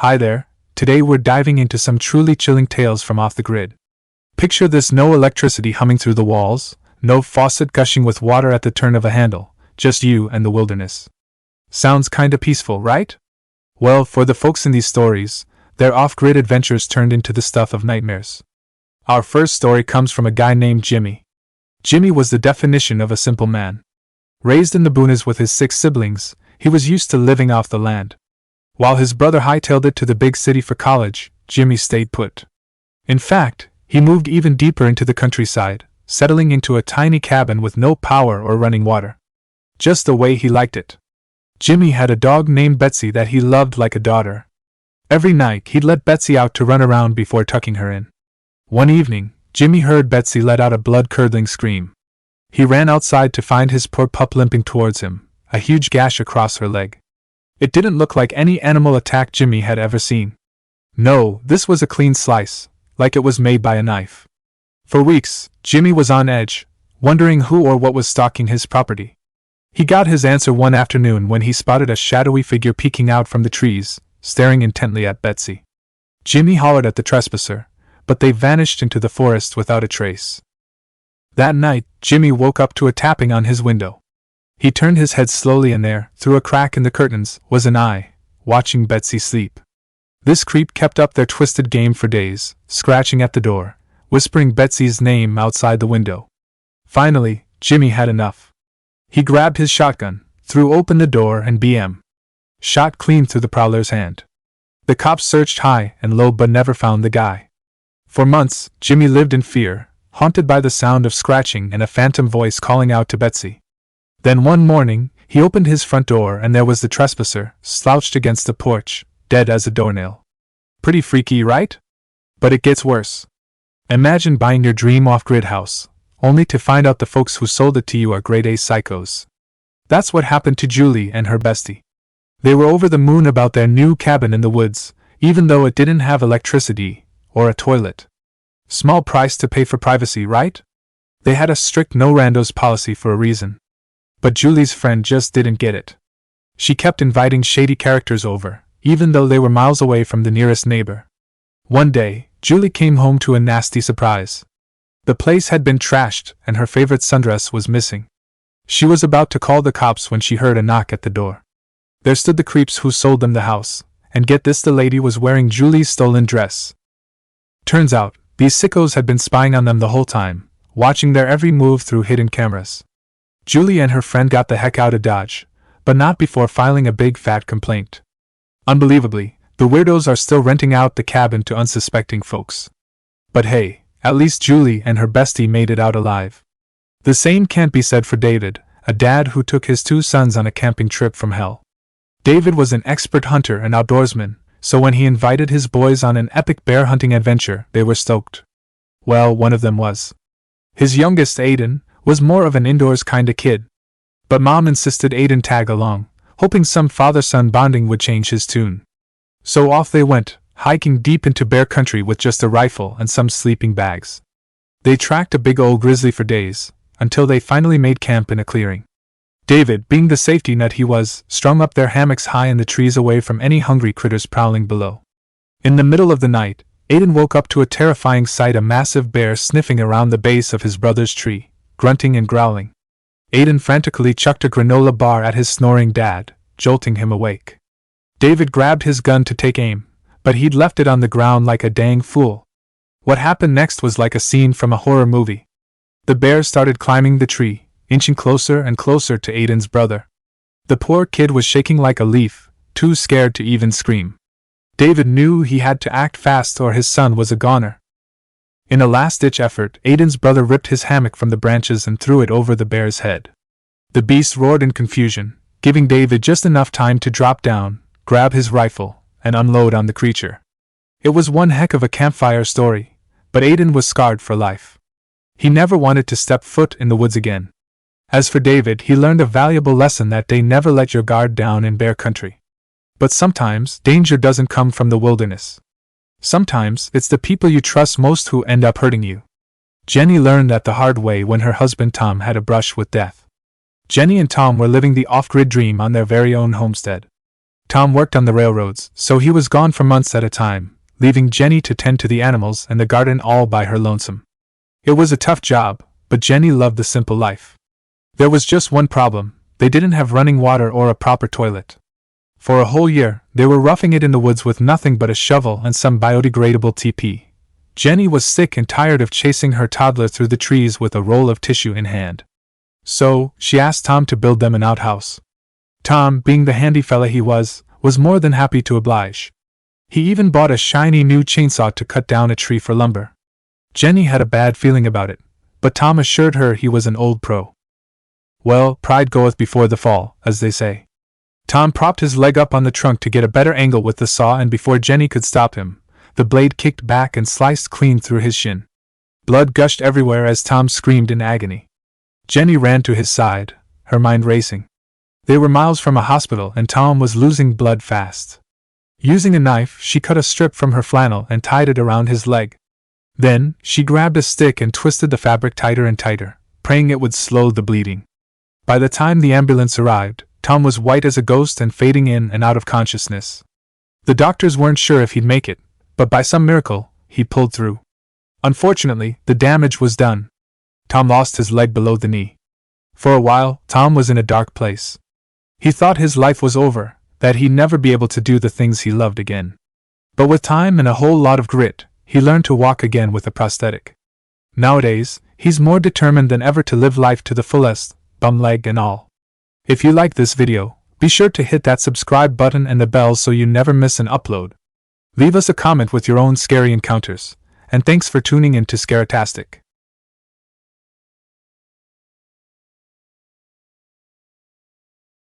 Hi there, today we're diving into some truly chilling tales from off the grid. Picture this: no electricity humming through the walls, no faucet gushing with water at the turn of a handle, just you and the wilderness. Sounds kinda peaceful, right? Well, for the folks in these stories, their off-grid adventures turned into the stuff of nightmares. Our first story comes from a guy named Jimmy. Jimmy was the definition of a simple man. Raised in the boonies with his 6 siblings, he was used to living off the land. While his brother hightailed it to the big city for college, Jimmy stayed put. In fact, he moved even deeper into the countryside, settling into a tiny cabin with no power or running water. Just the way he liked it. Jimmy had a dog named Betsy that he loved like a daughter. Every night he'd let Betsy out to run around before tucking her in. One evening, Jimmy heard Betsy let out a blood-curdling scream. He ran outside to find his poor pup limping towards him, a huge gash across her leg. It didn't look like any animal attack Jimmy had ever seen. No, this was a clean slice, like it was made by a knife. For weeks, Jimmy was on edge, wondering who or what was stalking his property. He got his answer one afternoon when he spotted a shadowy figure peeking out from the trees, staring intently at Betsy. Jimmy hollered at the trespasser, but they vanished into the forest without a trace. That night, Jimmy woke up to a tapping on his window. He turned his head slowly and there, through a crack in the curtains, was an eye, watching Betsy sleep. This creep kept up their twisted game for days, scratching at the door, whispering Betsy's name outside the window. Finally, Jimmy had enough. He grabbed his shotgun, threw open the door and BM. Shot clean through the prowler's hand. The cops searched high and low but never found the guy. For months, Jimmy lived in fear, haunted by the sound of scratching and a phantom voice calling out to Betsy. Then one morning, he opened his front door and there was the trespasser, slouched against the porch, dead as a doornail. Pretty freaky, right? But it gets worse. Imagine buying your dream off-grid house, only to find out the folks who sold it to you are grade-A psychos. That's what happened to Julie and her bestie. They were over the moon about their new cabin in the woods, even though it didn't have electricity or a toilet. Small price to pay for privacy, right? They had a strict no randos policy for a reason. But Julie's friend just didn't get it. She kept inviting shady characters over, even though they were miles away from the nearest neighbor. One day, Julie came home to a nasty surprise. The place had been trashed and her favorite sundress was missing. She was about to call the cops when she heard a knock at the door. There stood the creeps who sold them the house, and get this, the lady was wearing Julie's stolen dress. Turns out, these sickos had been spying on them the whole time, watching their every move through hidden cameras. Julie and her friend got the heck out of Dodge, but not before filing a big fat complaint. Unbelievably, the weirdos are still renting out the cabin to unsuspecting folks. But hey, at least Julie and her bestie made it out alive. The same can't be said for David, a dad who took his 2 sons on a camping trip from hell. David was an expert hunter and outdoorsman, so when he invited his boys on an epic bear hunting adventure, they were stoked. Well, one of them was. His youngest, Aiden, was more of an indoors kinda kid. But Mom insisted Aiden tag along, hoping some father-son bonding would change his tune. So off they went, hiking deep into bear country with just a rifle and some sleeping bags. They tracked a big old grizzly for days, until they finally made camp in a clearing. David, being the safety nut he was, strung up their hammocks high in the trees away from any hungry critters prowling below. In the middle of the night, Aiden woke up to a terrifying sight: a massive bear sniffing around the base of his brother's tree, grunting and growling. Aiden frantically chucked a granola bar at his snoring dad, jolting him awake. David grabbed his gun to take aim, but he'd left it on the ground like a dang fool. What happened next was like a scene from a horror movie. The bear started climbing the tree, inching closer and closer to Aiden's brother. The poor kid was shaking like a leaf, too scared to even scream. David knew he had to act fast or his son was a goner. In a last-ditch effort, Aiden's brother ripped his hammock from the branches and threw it over the bear's head. The beast roared in confusion, giving David just enough time to drop down, grab his rifle, and unload on the creature. It was one heck of a campfire story, but Aiden was scarred for life. He never wanted to step foot in the woods again. As for David, he learned a valuable lesson that day: never let your guard down in bear country. But sometimes, danger doesn't come from the wilderness. Sometimes, it's the people you trust most who end up hurting you. Jenny learned that the hard way when her husband Tom had a brush with death. Jenny and Tom were living the off-grid dream on their very own homestead. Tom worked on the railroads, so he was gone for months at a time, leaving Jenny to tend to the animals and the garden all by her lonesome. It was a tough job, but Jenny loved the simple life. There was just one problem: they didn't have running water or a proper toilet. For a whole year, they were roughing it in the woods with nothing but a shovel and some biodegradable TP. Jenny was sick and tired of chasing her toddler through the trees with a roll of tissue in hand. So, she asked Tom to build them an outhouse. Tom, being the handy fella he was more than happy to oblige. He even bought a shiny new chainsaw to cut down a tree for lumber. Jenny had a bad feeling about it, but Tom assured her he was an old pro. Well, pride goeth before the fall, as they say. Tom propped his leg up on the trunk to get a better angle with the saw, and before Jenny could stop him, the blade kicked back and sliced clean through his shin. Blood gushed everywhere as Tom screamed in agony. Jenny ran to his side, her mind racing. They were miles from a hospital and Tom was losing blood fast. Using a knife, she cut a strip from her flannel and tied it around his leg. Then, she grabbed a stick and twisted the fabric tighter and tighter, praying it would slow the bleeding. By the time the ambulance arrived, Tom was white as a ghost and fading in and out of consciousness. The doctors weren't sure if he'd make it, but by some miracle, he pulled through. Unfortunately, the damage was done. Tom lost his leg below the knee. For a while, Tom was in a dark place. He thought his life was over, that he'd never be able to do the things he loved again. But with time and a whole lot of grit, he learned to walk again with a prosthetic. Nowadays, he's more determined than ever to live life to the fullest, bum leg and all. If you like this video, be sure to hit that subscribe button and the bell so you never miss an upload. Leave us a comment with your own scary encounters, and thanks for tuning in to Scaratastic.